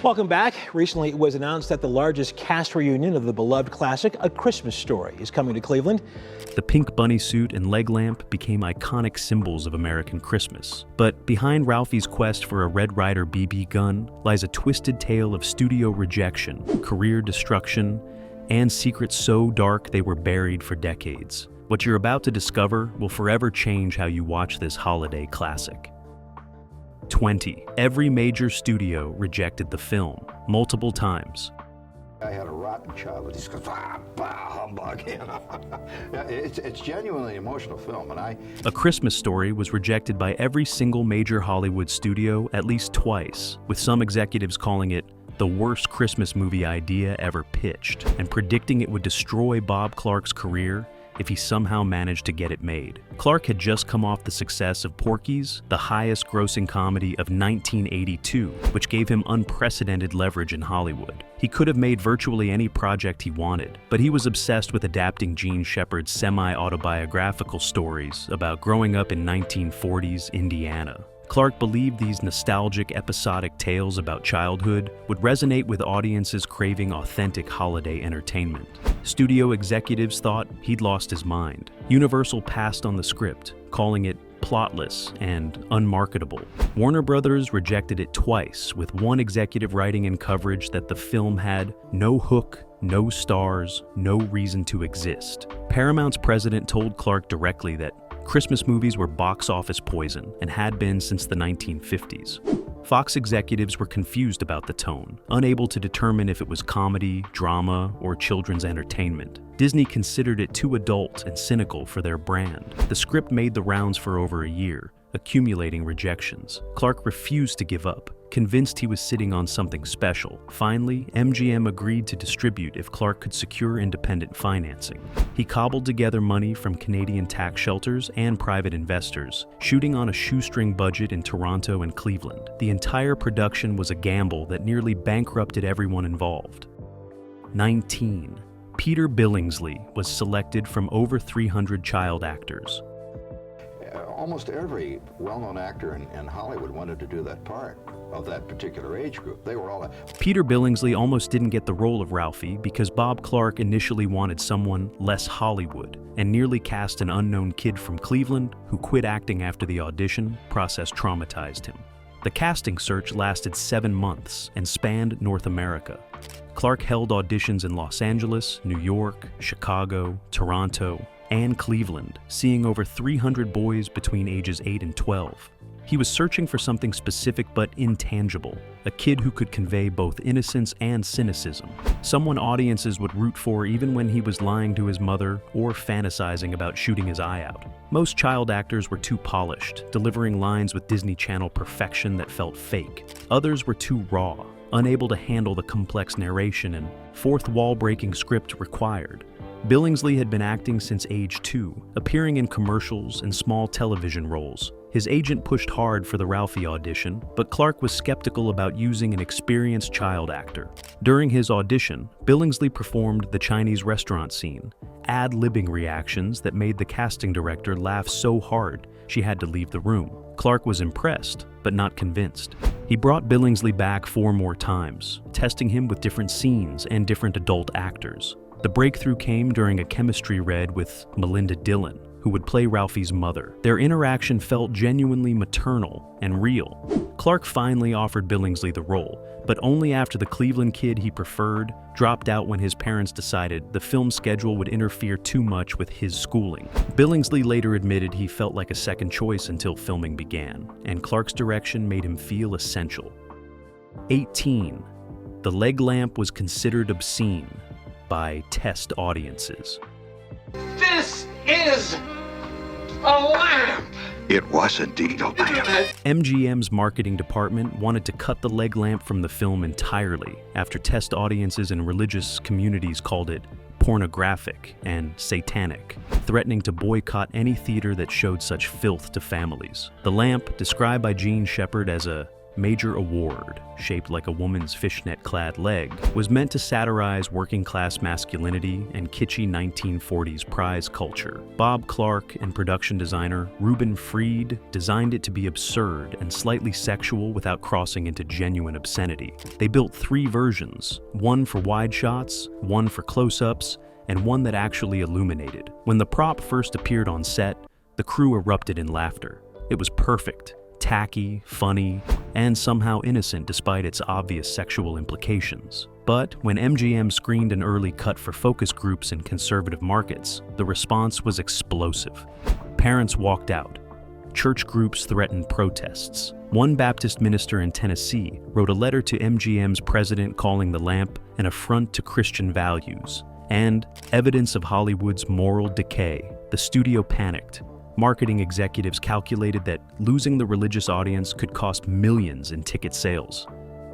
Welcome back. Recently, it was announced that the largest cast reunion of the beloved classic, A Christmas Story, is coming to Cleveland. The pink bunny suit and leg lamp became iconic symbols of American Christmas. But behind Ralphie's quest for a Red Ryder BB gun lies a twisted tale of studio rejection, career destruction, and secrets so dark they were buried for decades. What you're about to discover will forever change how you watch this holiday classic. 20. Every major studio rejected the film, multiple times. I had a rotten childhood. He just goes, humbug, you know. It's genuinely an emotional film, and A Christmas Story was rejected by every single major Hollywood studio at least twice, with some executives calling it the worst Christmas movie idea ever pitched, and predicting it would destroy Bob Clark's career if he somehow managed to get it made. Clark had just come off the success of Porky's, the highest-grossing comedy of 1982, which gave him unprecedented leverage in Hollywood. He could have made virtually any project he wanted, but he was obsessed with adapting Gene Shepard's semi-autobiographical stories about growing up in 1940s Indiana. Clark believed these nostalgic, episodic tales about childhood would resonate with audiences craving authentic holiday entertainment. Studio executives thought he'd lost his mind. Universal passed on the script, calling it plotless and unmarketable. Warner Brothers rejected it twice, with one executive writing in coverage that the film had no hook, no stars, no reason to exist. Paramount's president told Clark directly that Christmas movies were box office poison and had been since the 1950s. Fox executives were confused about the tone, unable to determine if it was comedy, drama, or children's entertainment. Disney considered it too adult and cynical for their brand. The script made the rounds for over a year, accumulating rejections. Clark refused to give up, convinced he was sitting on something special. Finally, MGM agreed to distribute if Clark could secure independent financing. He cobbled together money from Canadian tax shelters and private investors, shooting on a shoestring budget in Toronto and Cleveland. The entire production was a gamble that nearly bankrupted everyone involved. 19. Peter Billingsley was selected from over 300 child actors. almost every well-known actor in Hollywood wanted to do that part of that particular age group. They were all... Peter Billingsley almost didn't get the role of Ralphie because Bob Clark initially wanted someone less Hollywood and nearly cast an unknown kid from Cleveland who quit acting after the audition process traumatized him. The casting search lasted 7 months and spanned North America. Clark held auditions in Los Angeles, New York, Chicago, Toronto, and Cleveland, seeing over 300 boys between ages 8 and 12. He was searching for something specific but intangible, a kid who could convey both innocence and cynicism, someone audiences would root for even when he was lying to his mother or fantasizing about shooting his eye out. Most child actors were too polished, delivering lines with Disney Channel perfection that felt fake. Others were too raw, unable to handle the complex narration and fourth wall-breaking script required. Billingsley had been acting since age 2, appearing in commercials and small television roles. His agent pushed hard for the Ralphie audition, but Clark was skeptical about using an experienced child actor. During his audition, Billingsley performed the Chinese restaurant scene, ad-libbing reactions that made the casting director laugh so hard she had to leave the room. Clark was impressed, but not convinced. He brought Billingsley back 4 more times, testing him with different scenes and different adult actors. The breakthrough came during a chemistry read with Melinda Dillon, who would play Ralphie's mother. Their interaction felt genuinely maternal and real. Clark finally offered Billingsley the role, but only after the Cleveland kid he preferred dropped out when his parents decided the film schedule would interfere too much with his schooling. Billingsley later admitted he felt like a second choice until filming began, and Clark's direction made him feel essential. 18. The leg lamp was considered obscene by test audiences. This is a lamp! It was indeed a lamp. MGM's marketing department wanted to cut the leg lamp from the film entirely after test audiences and religious communities called it pornographic and satanic, threatening to boycott any theater that showed such filth to families. The lamp, described by Gene Shepard as a major award, shaped like a woman's fishnet-clad leg, was meant to satirize working-class masculinity and kitschy 1940s prize culture. Bob Clark and production designer Reuben Freed designed it to be absurd and slightly sexual without crossing into genuine obscenity. They built 3 versions, one for wide shots, one for close-ups, and one that actually illuminated. When the prop first appeared on set, the crew erupted in laughter. It was perfect, tacky, funny, and somehow innocent despite its obvious sexual implications. But when MGM screened an early cut for focus groups in conservative markets, the response was explosive. Parents walked out. Church groups threatened protests. One Baptist minister in Tennessee wrote a letter to MGM's president calling the lamp an affront to Christian values and evidence of Hollywood's moral decay. The studio panicked. Marketing executives calculated that losing the religious audience could cost millions in ticket sales.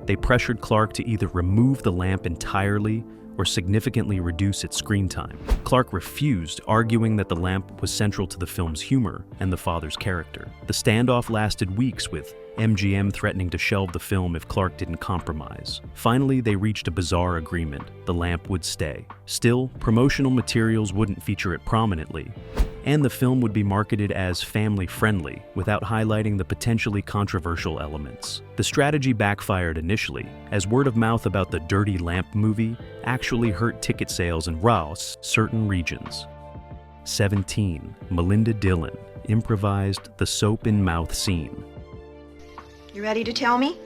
They pressured Clark to either remove the lamp entirely or significantly reduce its screen time. Clark refused, arguing that the lamp was central to the film's humor and the father's character. The standoff lasted weeks, with MGM threatening to shelve the film if Clark didn't compromise. Finally, they reached a bizarre agreement. The lamp would stay. Still, promotional materials wouldn't feature it prominently, and the film would be marketed as family-friendly without highlighting the potentially controversial elements. The strategy backfired initially, as word of mouth about the Dirty Lamp movie actually hurt ticket sales in certain regions. 17. Melinda Dillon improvised the soap-in-mouth scene. You ready to tell me?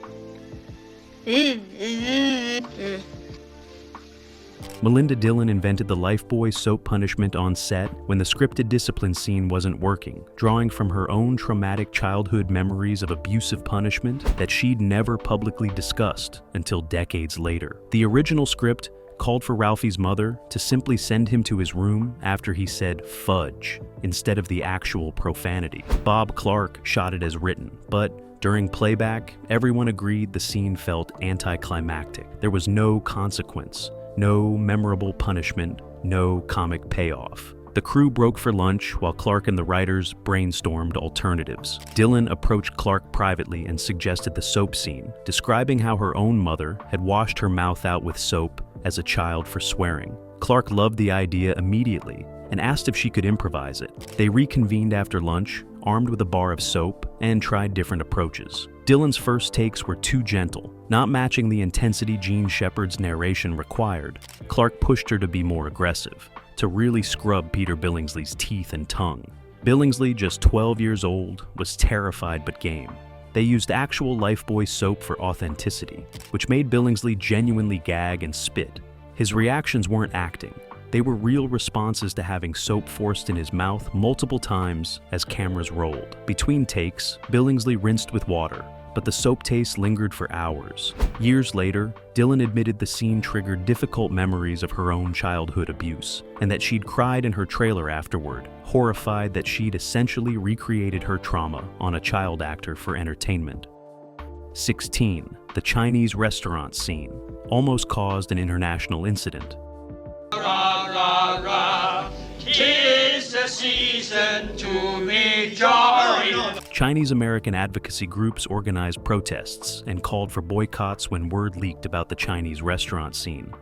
Melinda Dillon invented the Lifebuoy soap punishment on set when the scripted discipline scene wasn't working, drawing from her own traumatic childhood memories of abusive punishment that she'd never publicly discussed until decades later. The original script called for Ralphie's mother to simply send him to his room after he said fudge instead of the actual profanity. Bob Clark shot it as written, but during playback, everyone agreed the scene felt anticlimactic. There was no consequence, no memorable punishment, no comic payoff. The crew broke for lunch while Clark and the writers brainstormed alternatives. Dillon approached Clark privately and suggested the soap scene, describing how her own mother had washed her mouth out with soap as a child for swearing. Clark loved the idea immediately and asked if she could improvise it. They reconvened after lunch, armed with a bar of soap, and tried different approaches. Dillon's first takes were too gentle, not matching the intensity Gene Shepard's narration required. Clark pushed her to be more aggressive, to really scrub Peter Billingsley's teeth and tongue. Billingsley, just 12 years old, was terrified but game. They used actual Lifebuoy soap for authenticity, which made Billingsley genuinely gag and spit. His reactions weren't acting. They were real responses to having soap forced in his mouth multiple times as cameras rolled. Between takes, Billingsley rinsed with water, but the soap taste lingered for hours. Years later, Dillon admitted the scene triggered difficult memories of her own childhood abuse, and that she'd cried in her trailer afterward, horrified that she'd essentially recreated her trauma on a child actor for entertainment. 16. The Chinese restaurant scene almost caused an international incident. Rah, rah, rah. 'Tis the season to be jolly. Chinese-American advocacy groups organized protests and called for boycotts when word leaked about the Chinese restaurant scene,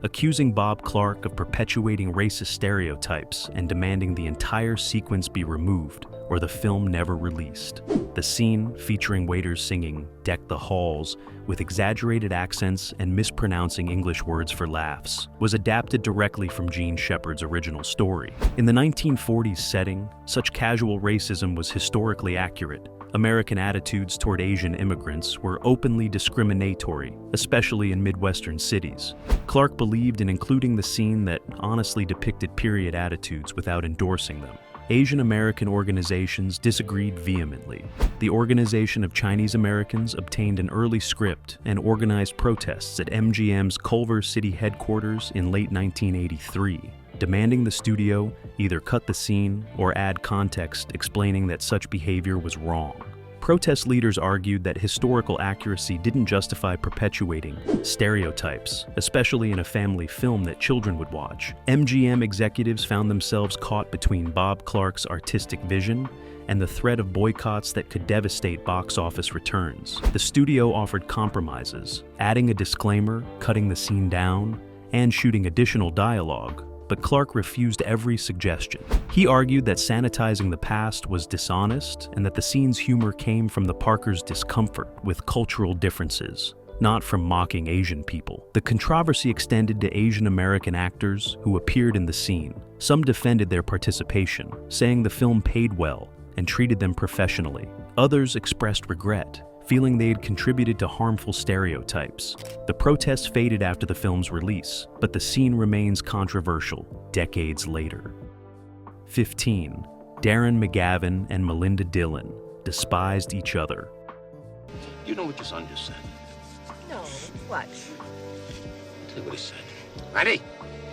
accusing Bob Clark of perpetuating racist stereotypes and demanding the entire sequence be removed or the film never released. The scene, featuring waiters singing "Deck the Halls" with exaggerated accents and mispronouncing English words for laughs, was adapted directly from Gene Shepard's original story. In the 1940s setting, such casual racism was historically accurate. American attitudes toward Asian immigrants were openly discriminatory, especially in Midwestern cities. Clark believed in including the scene that honestly depicted period attitudes without endorsing them. Asian American organizations disagreed vehemently. The Organization of Chinese Americans obtained an early script and organized protests at MGM's Culver City headquarters in late 1983, demanding the studio either cut the scene or add context explaining that such behavior was wrong. Protest leaders argued that historical accuracy didn't justify perpetuating stereotypes, especially in a family film that children would watch. MGM executives found themselves caught between Bob Clark's artistic vision and the threat of boycotts that could devastate box office returns. The studio offered compromises, adding a disclaimer, cutting the scene down, and shooting additional dialogue, but Clark refused every suggestion. He argued that sanitizing the past was dishonest and that the scene's humor came from the Parkers' discomfort with cultural differences, not from mocking Asian people. The controversy extended to Asian American actors who appeared in the scene. Some defended their participation, saying the film paid well and treated them professionally. Others expressed regret, feeling they had contributed to harmful stereotypes. The protests faded after the film's release, but the scene remains controversial decades later. 15. Darren McGavin and Melinda Dillon despised each other. You know what your son just said? No, what? Tell you what he said. Ready?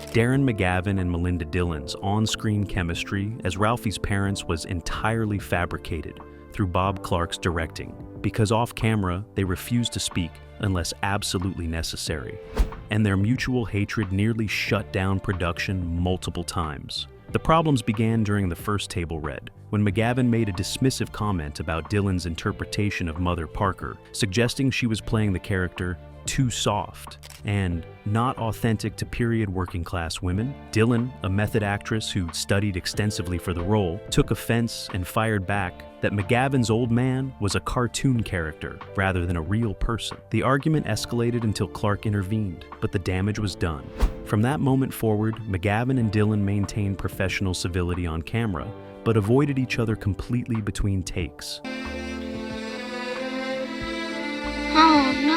Darren McGavin and Melinda Dillon's on-screen chemistry as Ralphie's parents was entirely fabricated through Bob Clark's directing, because off-camera they refused to speak unless absolutely necessary, and their mutual hatred nearly shut down production multiple times. The problems began during the first table read, when McGavin made a dismissive comment about Dillon's interpretation of Mother Parker, suggesting she was playing the character too soft and not authentic to period working-class women. Dillon, a method actress who studied extensively for the role, took offense and fired back that McGavin's old man was a cartoon character rather than a real person. The argument escalated until Clark intervened, but the damage was done. From that moment forward, McGavin and Dillon maintained professional civility on camera, but avoided each other completely between takes. Oh, no.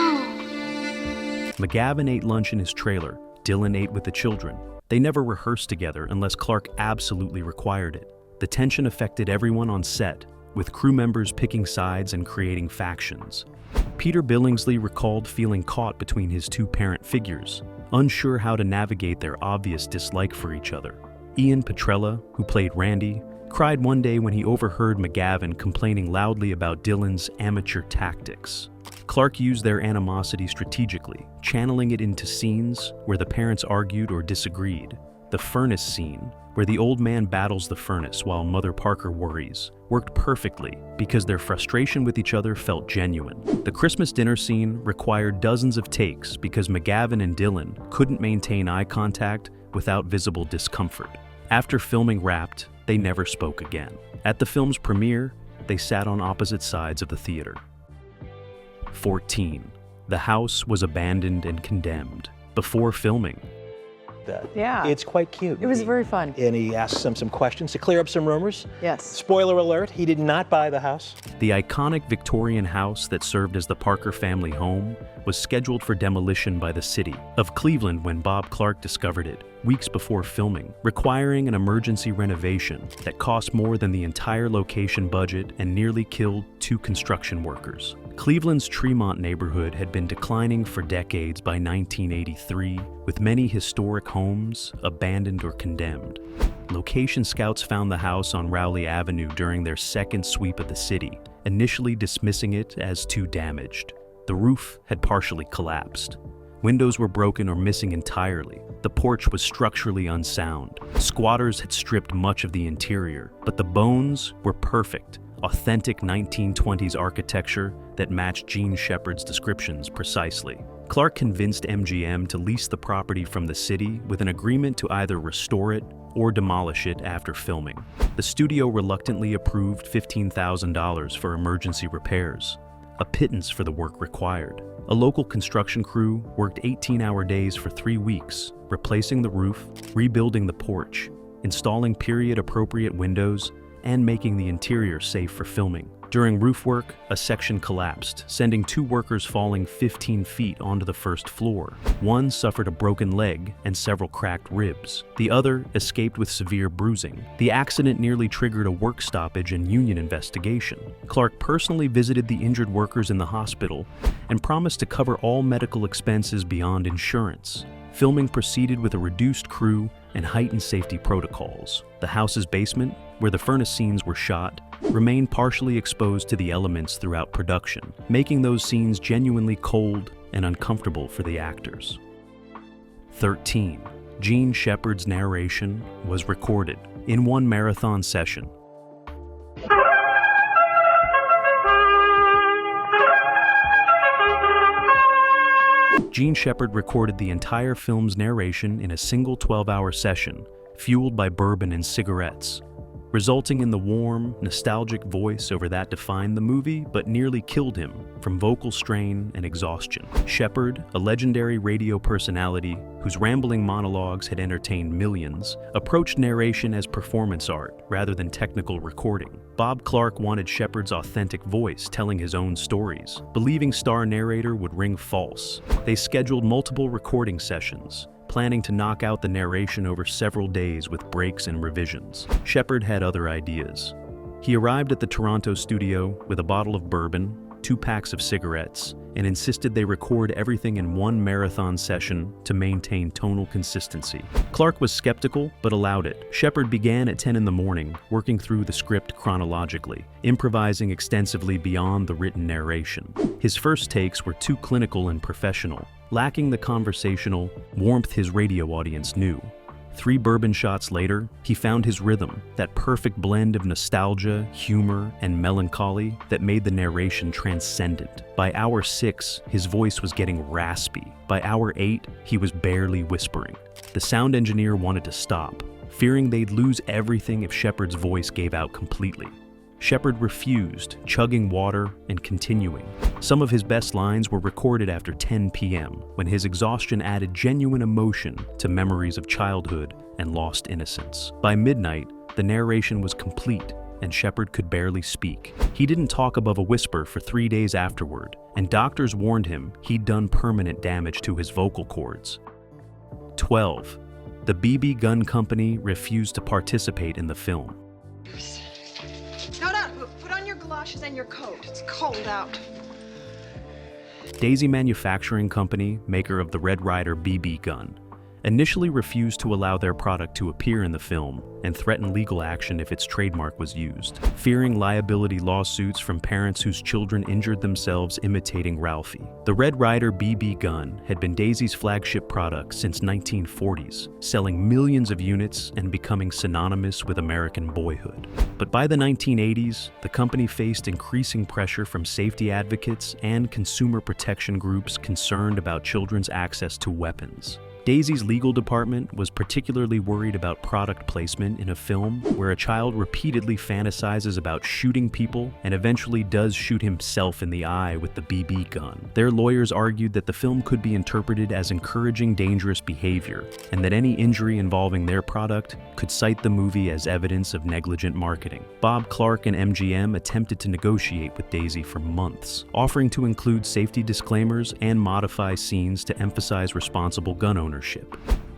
McGavin ate lunch in his trailer. Dillon ate with the children. They never rehearsed together unless Clark absolutely required it. The tension affected everyone on set, with crew members picking sides and creating factions. Peter Billingsley recalled feeling caught between his two parent figures, unsure how to navigate their obvious dislike for each other. Ian Petrella, who played Randy, cried one day when he overheard McGavin complaining loudly about Dillon's amateur tactics. Clark used their animosity strategically, channeling it into scenes where the parents argued or disagreed. The furnace scene, where the old man battles the furnace while Mother Parker worries, worked perfectly because their frustration with each other felt genuine. The Christmas dinner scene required dozens of takes because McGavin and Dillon couldn't maintain eye contact without visible discomfort. After filming wrapped, they never spoke again. At the film's premiere, they sat on opposite sides of the theater. 14. The house was abandoned and condemned before filming. Yeah. It's quite cute. It was very fun. And he asks them some questions to clear up some rumors. Yes. Spoiler alert, he did not buy the house. The iconic Victorian house that served as the Parker family home was scheduled for demolition by the city of Cleveland when Bob Clark discovered it, weeks before filming, requiring an emergency renovation that cost more than the entire location budget and nearly killed 2 construction workers. Cleveland's Tremont neighborhood had been declining for decades by 1983, with many historic homes abandoned or condemned. Location scouts found the house on Rowley Avenue during their second sweep of the city, initially dismissing it as too damaged. The roof had partially collapsed. Windows were broken or missing entirely. The porch was structurally unsound. Squatters had stripped much of the interior, but the bones were perfect. Authentic 1920s architecture that matched Gene Shepard's descriptions precisely. Clark convinced MGM to lease the property from the city with an agreement to either restore it or demolish it after filming. The studio reluctantly approved $15,000 for emergency repairs, a pittance for the work required. A local construction crew worked 18-hour days for 3 weeks, replacing the roof, rebuilding the porch, installing period-appropriate windows, and making the interior safe for filming. During roof work, a section collapsed, sending 2 workers falling 15 feet onto the first floor. One suffered a broken leg and several cracked ribs. The other escaped with severe bruising. The accident nearly triggered a work stoppage and union investigation. Clark personally visited the injured workers in the hospital and promised to cover all medical expenses beyond insurance. Filming proceeded with a reduced crew and heightened safety protocols. The house's basement, where the furnace scenes were shot, remained partially exposed to the elements throughout production, making those scenes genuinely cold and uncomfortable for the actors. 13. Gene Shepard's narration was recorded in one marathon session. Gene Shepard recorded the entire film's narration in a single 12-hour session, fueled by bourbon and cigarettes, resulting in the warm, nostalgic voice-over that defined the movie but nearly killed him from vocal strain and exhaustion. Shepard, a legendary radio personality whose rambling monologues had entertained millions, approached narration as performance art rather than technical recording. Bob Clark wanted Shepard's authentic voice telling his own stories, believing star narrator would ring false. They scheduled multiple recording sessions, planning to knock out the narration over several days with breaks and revisions. Shepard had other ideas. He arrived at the Toronto studio with a bottle of bourbon, 2 packs of cigarettes, and insisted they record everything in one marathon session to maintain tonal consistency. Clark was skeptical, but allowed it. Shepard began at 10 in the morning, working through the script chronologically, improvising extensively beyond the written narration. His first takes were too clinical and professional, lacking the conversational warmth his radio audience knew. 3 bourbon shots later, he found his rhythm, that perfect blend of nostalgia, humor, and melancholy that made the narration transcendent. By hour 6, his voice was getting raspy. By hour 8, he was barely whispering. The sound engineer wanted to stop, fearing they'd lose everything if Shepard's voice gave out completely. Shepard refused, chugging water and continuing. Some of his best lines were recorded after 10 p.m., when his exhaustion added genuine emotion to memories of childhood and lost innocence. By midnight, the narration was complete, and Shepard could barely speak. He didn't talk above a whisper for 3 days afterward, and doctors warned him he'd done permanent damage to his vocal cords. 12. The BB Gun Company refused to participate in the film. No, put on your galoshes and your coat. It's cold out. Daisy Manufacturing Company, maker of the Red Ryder BB gun, initially refused to allow their product to appear in the film and threatened legal action if its trademark was used, fearing liability lawsuits from parents whose children injured themselves imitating Ralphie. The Red Ryder BB gun had been Daisy's flagship product since 1940s, selling millions of units and becoming synonymous with American boyhood. But by the 1980s, the company faced increasing pressure from safety advocates and consumer protection groups concerned about children's access to weapons. Daisy's legal department was particularly worried about product placement in a film where a child repeatedly fantasizes about shooting people and eventually does shoot himself in the eye with the BB gun. Their lawyers argued that the film could be interpreted as encouraging dangerous behavior, and that any injury involving their product could cite the movie as evidence of negligent marketing. Bob Clark and MGM attempted to negotiate with Daisy for months, offering to include safety disclaimers and modify scenes to emphasize responsible gun ownership.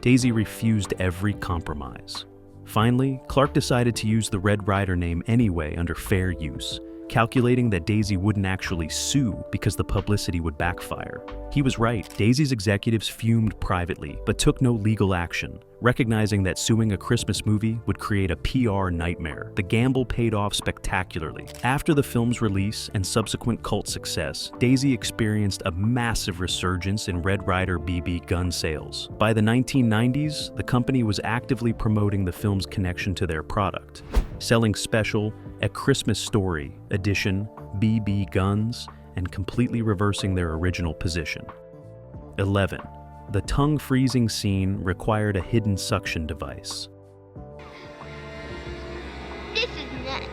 Daisy refused every compromise. Finally, Clark decided to use the Red Ryder name anyway under fair use, calculating that Daisy wouldn't actually sue because the publicity would backfire. He was right. Daisy's executives fumed privately, but took no legal action, recognizing that suing a Christmas movie would create a PR nightmare. The gamble paid off spectacularly. After the film's release and subsequent cult success, Daisy experienced a massive resurgence in Red Ryder BB gun sales. By the 1990s, the company was actively promoting the film's connection to their product, selling special A Christmas Story edition BB guns and completely reversing their original position. 11. The tongue freezing scene required a hidden suction device. This is nuts.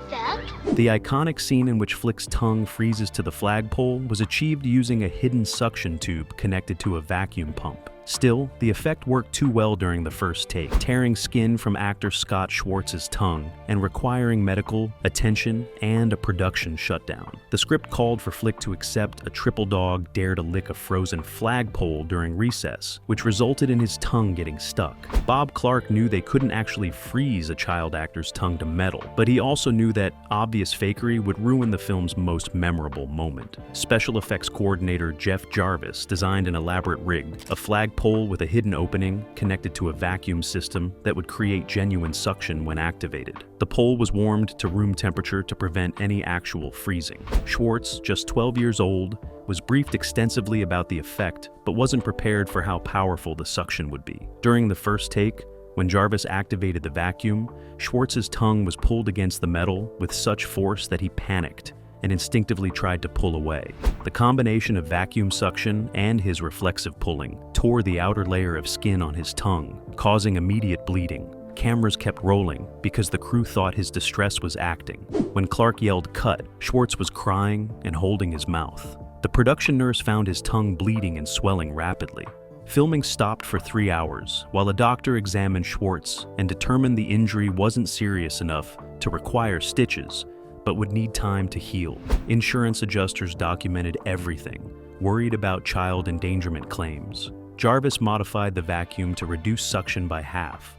That? The iconic scene in which Flick's tongue freezes to the flagpole was achieved using a hidden suction tube connected to a vacuum pump. Still, the effect worked too well during the first take, tearing skin from actor Scott Schwartz's tongue and requiring medical attention and a production shutdown. The script called for Flick to accept a triple dog dare to lick a frozen flagpole during recess, which resulted in his tongue getting stuck. Bob Clark knew they couldn't actually freeze a child actor's tongue to metal, but he also knew that obvious fakery would ruin the film's most memorable moment. Special effects coordinator Jeff Jarvis designed an elaborate rig, a flagpole with a hidden opening connected to a vacuum system that would create genuine suction when activated. The pole was warmed to room temperature to prevent any actual freezing. Schwartz, just 12 years old, was briefed extensively about the effect, but wasn't prepared for how powerful the suction would be. During the first take, when Jarvis activated the vacuum, Schwartz's tongue was pulled against the metal with such force that he panicked and instinctively tried to pull away. The combination of vacuum suction and his reflexive pulling tore the outer layer of skin on his tongue, causing immediate bleeding. Cameras kept rolling because the crew thought his distress was acting. When Clark yelled "cut," Schwartz was crying and holding his mouth. The production nurse found his tongue bleeding and swelling rapidly. Filming stopped for 3 hours while a doctor examined Schwartz and determined the injury wasn't serious enough to require stitches, but would need time to heal. Insurance adjusters documented everything, worried about child endangerment claims. Jarvis modified the vacuum to reduce suction by half,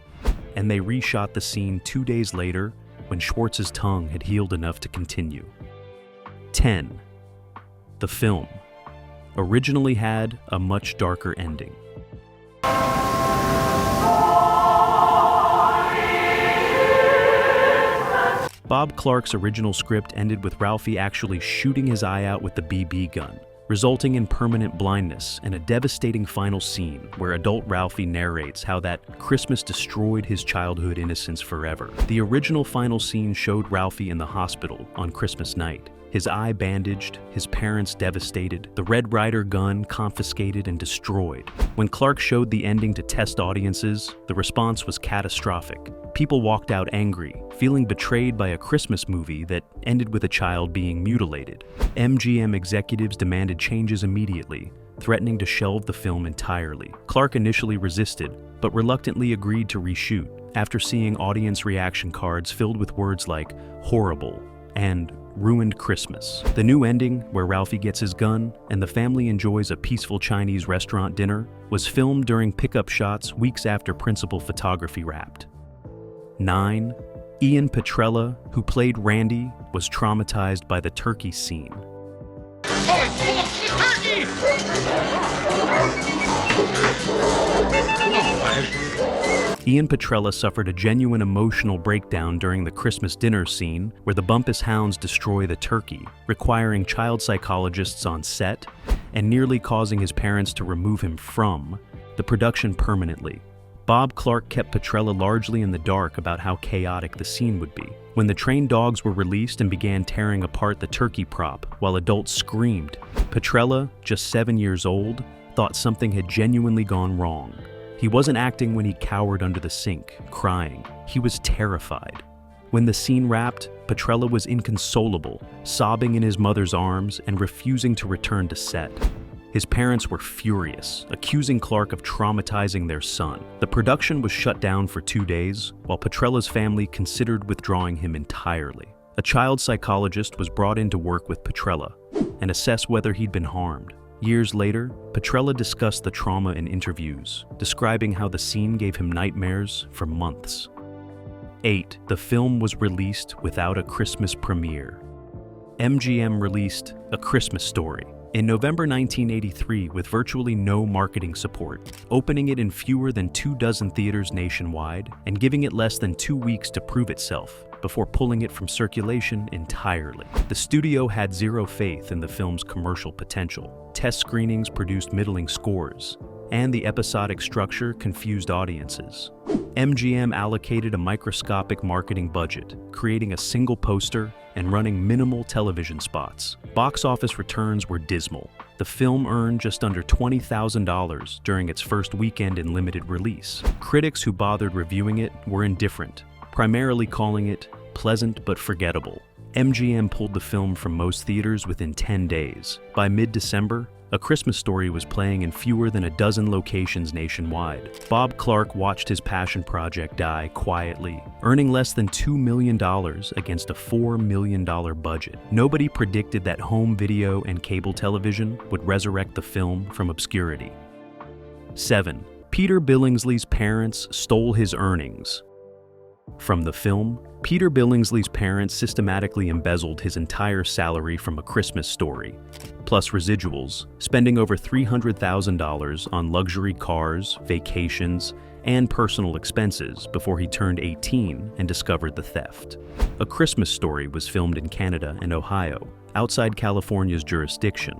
and they reshot the scene 2 days later when Schwartz's tongue had healed enough to continue. 10. The film originally had a much darker ending. Bob Clark's original script ended with Ralphie actually shooting his eye out with the BB gun, resulting in permanent blindness and a devastating final scene where adult Ralphie narrates how that Christmas destroyed his childhood innocence forever. The original final scene showed Ralphie in the hospital on Christmas night, his eye bandaged, his parents devastated, the Red Ryder gun confiscated and destroyed. When Clark showed the ending to test audiences, the response was catastrophic. People walked out angry, feeling betrayed by a Christmas movie that ended with a child being mutilated. MGM executives demanded changes immediately, threatening to shelve the film entirely. Clark initially resisted, but reluctantly agreed to reshoot after seeing audience reaction cards filled with words like "horrible" and "ruined Christmas." The new ending, where Ralphie gets his gun and the family enjoys a peaceful Chinese restaurant dinner, was filmed during pickup shots weeks after principal photography wrapped. 9. Ian Petrella, who played Randy, was traumatized by the turkey scene. Ian Petrella suffered a genuine emotional breakdown during the Christmas dinner scene where the Bumpus Hounds destroy the turkey, requiring child psychologists on set and nearly causing his parents to remove him from the production permanently. Bob Clark kept Petrella largely in the dark about how chaotic the scene would be. When the trained dogs were released and began tearing apart the turkey prop while adults screamed, Petrella, just 7 years old, thought something had genuinely gone wrong. He wasn't acting when he cowered under the sink, crying. He was terrified. When the scene wrapped, Petrella was inconsolable, sobbing in his mother's arms and refusing to return to set. His parents were furious, accusing Clark of traumatizing their son. The production was shut down for 2 days, while Petrella's family considered withdrawing him entirely. A child psychologist was brought in to work with Petrella and assess whether he'd been harmed. Years later, Petrella discussed the trauma in interviews, describing how the scene gave him nightmares for months. 8. The film was released without a Christmas premiere. MGM released A Christmas Story in November 1983 with virtually no marketing support, opening it in fewer than 24 theaters nationwide and giving it less than 2 weeks to prove itself before pulling it from circulation entirely. The studio had zero faith in the film's commercial potential. Test screenings produced middling scores, and the episodic structure confused audiences. MGM allocated a microscopic marketing budget, creating a single poster and running minimal television spots. Box office returns were dismal. The film earned just under $20,000 during its first weekend in limited release. Critics who bothered reviewing it were indifferent, primarily calling it pleasant but forgettable. MGM pulled the film from most theaters within 10 days. By mid-December, A Christmas Story was playing in fewer than a dozen locations nationwide. Bob Clark watched his passion project die quietly, earning less than $2 million against a $4 million budget. Nobody predicted that home video and cable television would resurrect the film from obscurity. 7. Peter Billingsley's parents stole his earnings. From the film, Peter Billingsley's parents systematically embezzled his entire salary from A Christmas Story, plus residuals, spending over $300,000 on luxury cars, vacations, and personal expenses before he turned 18 and discovered the theft. A Christmas Story was filmed in Canada and Ohio, outside California's jurisdiction.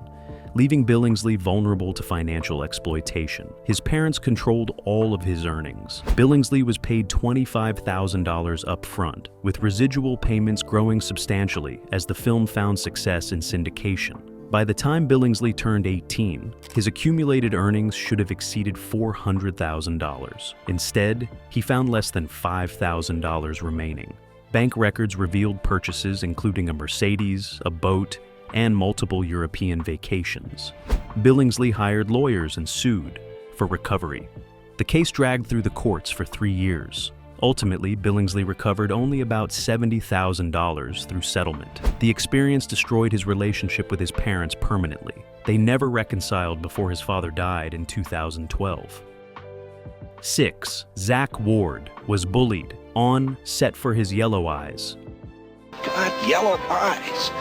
leaving Billingsley vulnerable to financial exploitation. His parents controlled all of his earnings. Billingsley was paid $25,000 up front, with residual payments growing substantially as the film found success in syndication. By the time Billingsley turned 18, his accumulated earnings should have exceeded $400,000. Instead, he found less than $5,000 remaining. Bank records revealed purchases including a Mercedes, a boat, and multiple European vacations. Billingsley hired lawyers and sued for recovery. The case dragged through the courts for 3 years. Ultimately, Billingsley recovered only about $70,000 through settlement. The experience destroyed his relationship with his parents permanently. They never reconciled before his father died in 2012. 6. Zach Ward was bullied on set for his yellow eyes. God, yellow eyes.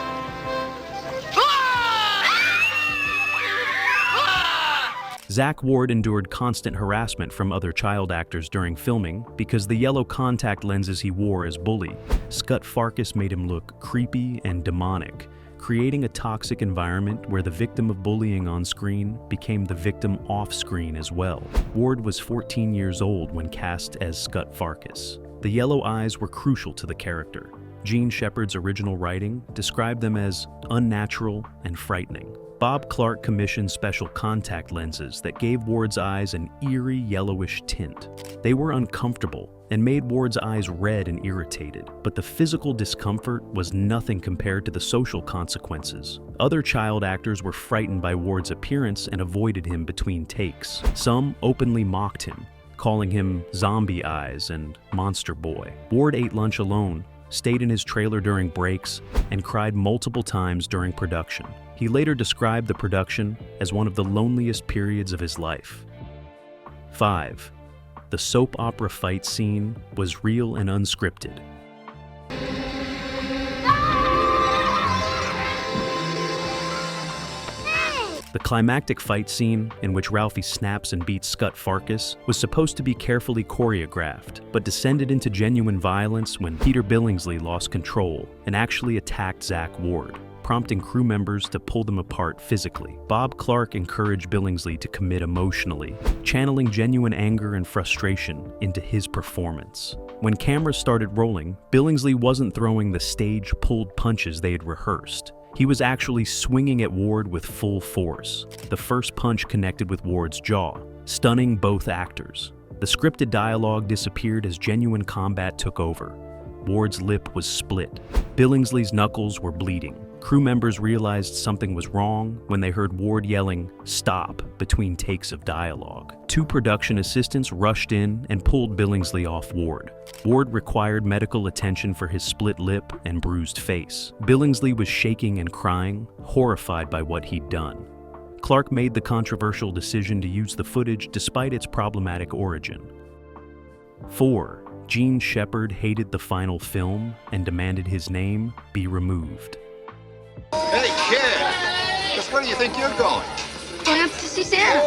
Zach Ward endured constant harassment from other child actors during filming because the yellow contact lenses he wore as Bully. Scut Farkus made him look creepy and demonic, creating a toxic environment where the victim of bullying on screen became the victim off-screen as well. Ward was 14 years old when cast as Scut Farkus. The yellow eyes were crucial to the character. Gene Shepard's original writing described them as unnatural and frightening. Bob Clark commissioned special contact lenses that gave Ward's eyes an eerie yellowish tint. They were uncomfortable and made Ward's eyes red and irritated, but the physical discomfort was nothing compared to the social consequences. Other child actors were frightened by Ward's appearance and avoided him between takes. Some openly mocked him, calling him Zombie Eyes and Monster Boy. Ward ate lunch alone, stayed in his trailer during breaks, and cried multiple times during production. He later described the production as one of the loneliest periods of his life. 5. The soap opera fight scene was real and unscripted. The climactic fight scene, in which Ralphie snaps and beats Scut Farkus, was supposed to be carefully choreographed, but descended into genuine violence when Peter Billingsley lost control and actually attacked Zach Ward, prompting crew members to pull them apart physically. Bob Clark encouraged Billingsley to commit emotionally, channeling genuine anger and frustration into his performance. When cameras started rolling, Billingsley wasn't throwing the stage-pulled punches they had rehearsed. He was actually swinging at Ward with full force. The first punch connected with Ward's jaw, stunning both actors. The scripted dialogue disappeared as genuine combat took over. Ward's lip was split. Billingsley's knuckles were bleeding. Crew members realized something was wrong when they heard Ward yelling, "Stop," between takes of dialogue. 2 production assistants rushed in and pulled Billingsley off Ward. Ward required medical attention for his split lip and bruised face. Billingsley was shaking and crying, horrified by what he'd done. Clark made the controversial decision to use the footage despite its problematic origin. 4. Gene Shepard hated the final film and demanded his name be removed. Hey, kid! Just where do you think you're going? Going up to see Santa.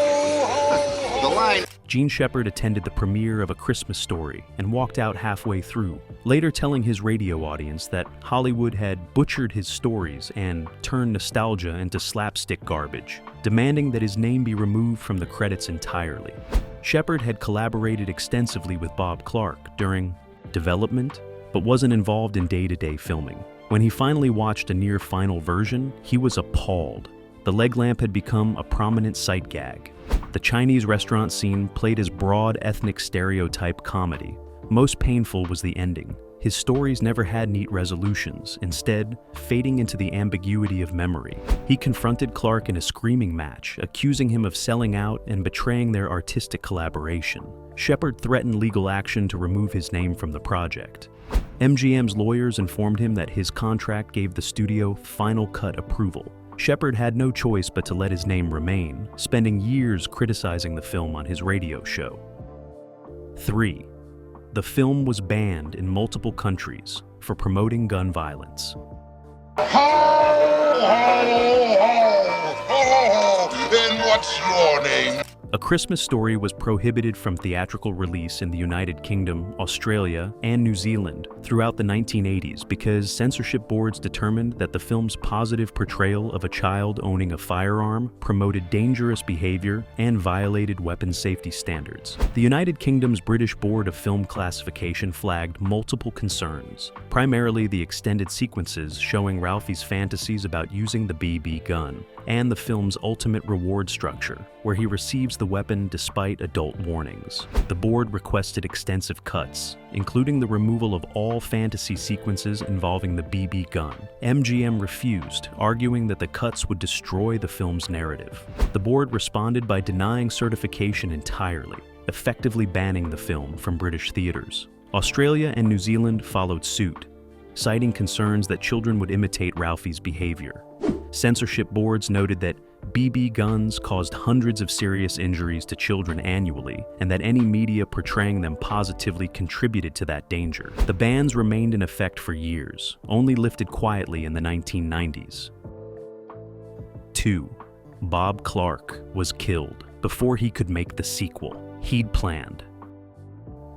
The line. Gene Shepard attended the premiere of A Christmas Story and walked out halfway through, later telling his radio audience that Hollywood had butchered his stories and turned nostalgia into slapstick garbage, demanding that his name be removed from the credits entirely. Shepard had collaborated extensively with Bob Clark during development, but wasn't involved in day-to-day filming. When he finally watched a near-final version, he was appalled. The leg lamp had become a prominent sight gag. The Chinese restaurant scene played as broad ethnic stereotype comedy. Most painful was the ending. His stories never had neat resolutions, instead fading into the ambiguity of memory. He confronted Clark in a screaming match, accusing him of selling out and betraying their artistic collaboration. Shepard threatened legal action to remove his name from the project. MGM's lawyers informed him that his contract gave the studio final cut approval. Shepard had no choice but to let his name remain, spending years criticizing the film on his radio show. 3. The film was banned in multiple countries for promoting gun violence. Ho, ho, ho, ho, ho, and what's your name? A Christmas Story was prohibited from theatrical release in the United Kingdom, Australia, and New Zealand throughout the 1980s because censorship boards determined that the film's positive portrayal of a child owning a firearm promoted dangerous behavior and violated weapons safety standards. The United Kingdom's British Board of Film Classification flagged multiple concerns, primarily the extended sequences showing Ralphie's fantasies about using the BB gun, and the film's ultimate reward structure, where he receives the weapon despite adult warnings. The board requested extensive cuts, including the removal of all fantasy sequences involving the BB gun. MGM refused, arguing that the cuts would destroy the film's narrative. The board responded by denying certification entirely, effectively banning the film from British theaters. Australia and New Zealand followed suit, citing concerns that children would imitate Ralphie's behavior. Censorship boards noted that BB guns caused hundreds of serious injuries to children annually, and that any media portraying them positively contributed to that danger. The bans remained in effect for years, only lifted quietly in the 1990s. 2. Bob Clark was killed before he could make the sequel he'd planned.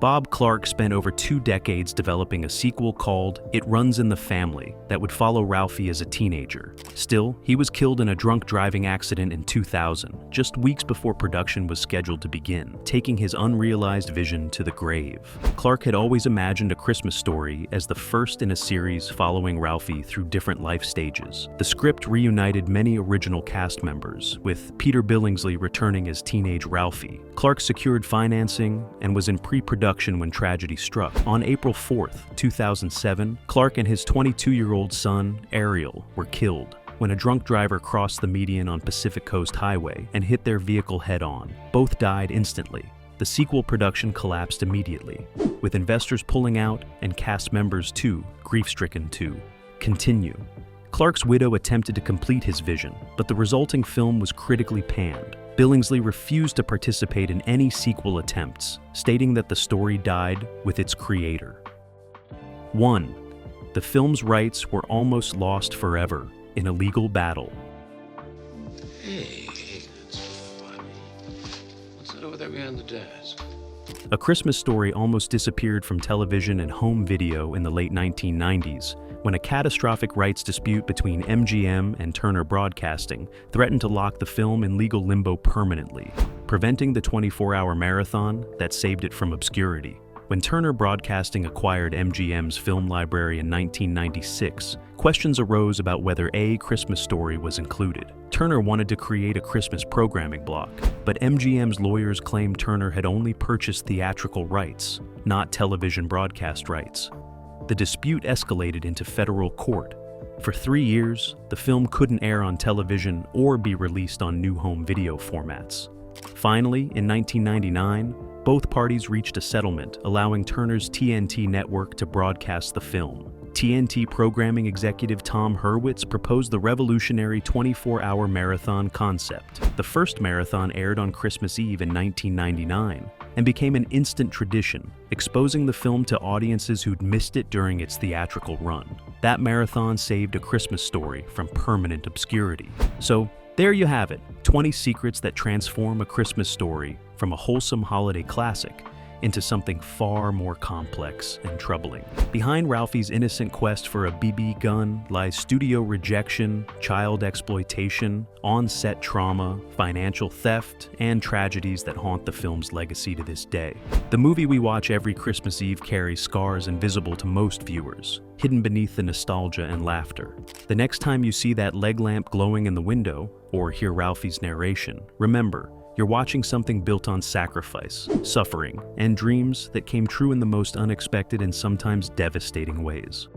Bob Clark spent over 2 decades developing a sequel called It Runs in the Family that would follow Ralphie as a teenager. Still, he was killed in a drunk driving accident in 2000, just weeks before production was scheduled to begin, taking his unrealized vision to the grave. Clark had always imagined A Christmas Story as the first in a series following Ralphie through different life stages. The script reunited many original cast members, with Peter Billingsley returning as teenage Ralphie. Clark secured financing and was in pre-production when tragedy struck. On April 4th, 2007, Clark and his 22-year-old son, Ariel, were killed when a drunk driver crossed the median on Pacific Coast Highway and hit their vehicle head-on. Both died instantly. The sequel production collapsed immediately, with investors pulling out and cast members too grief-stricken to continue. Clark's widow attempted to complete his vision, but the resulting film was critically panned. Billingsley refused to participate in any sequel attempts, stating that the story died with its creator. 1. The film's rights were almost lost forever in a legal battle. Hey, that's funny. What's that over there behind the desk? A Christmas Story almost disappeared from television and home video in the late 1990s, when a catastrophic rights dispute between MGM and Turner Broadcasting threatened to lock the film in legal limbo permanently, preventing the 24-hour marathon that saved it from obscurity. When Turner Broadcasting acquired MGM's film library in 1996, questions arose about whether A Christmas Story was included. Turner wanted to create a Christmas programming block, but MGM's lawyers claimed Turner had only purchased theatrical rights, not television broadcast rights. The dispute escalated into federal court. For 3 years, the film couldn't air on television or be released on new home video formats. Finally, in 1999, both parties reached a settlement allowing Turner's TNT network to broadcast the film. TNT programming executive Tom Hurwitz proposed the revolutionary 24-hour marathon concept. The first marathon aired on Christmas Eve in 1999 and became an instant tradition, exposing the film to audiences who'd missed it during its theatrical run. That marathon saved A Christmas Story from permanent obscurity. So, there you have it, 20 secrets that transform A Christmas Story from a wholesome holiday classic into something far more complex and troubling. Behind Ralphie's innocent quest for a BB gun lies studio rejection, child exploitation, on-set trauma, financial theft, and tragedies that haunt the film's legacy to this day. The movie we watch every Christmas Eve carries scars invisible to most viewers, hidden beneath the nostalgia and laughter. The next time you see that leg lamp glowing in the window, or hear Ralphie's narration, remember, you're watching something built on sacrifice, suffering, and dreams that came true in the most unexpected and sometimes devastating ways.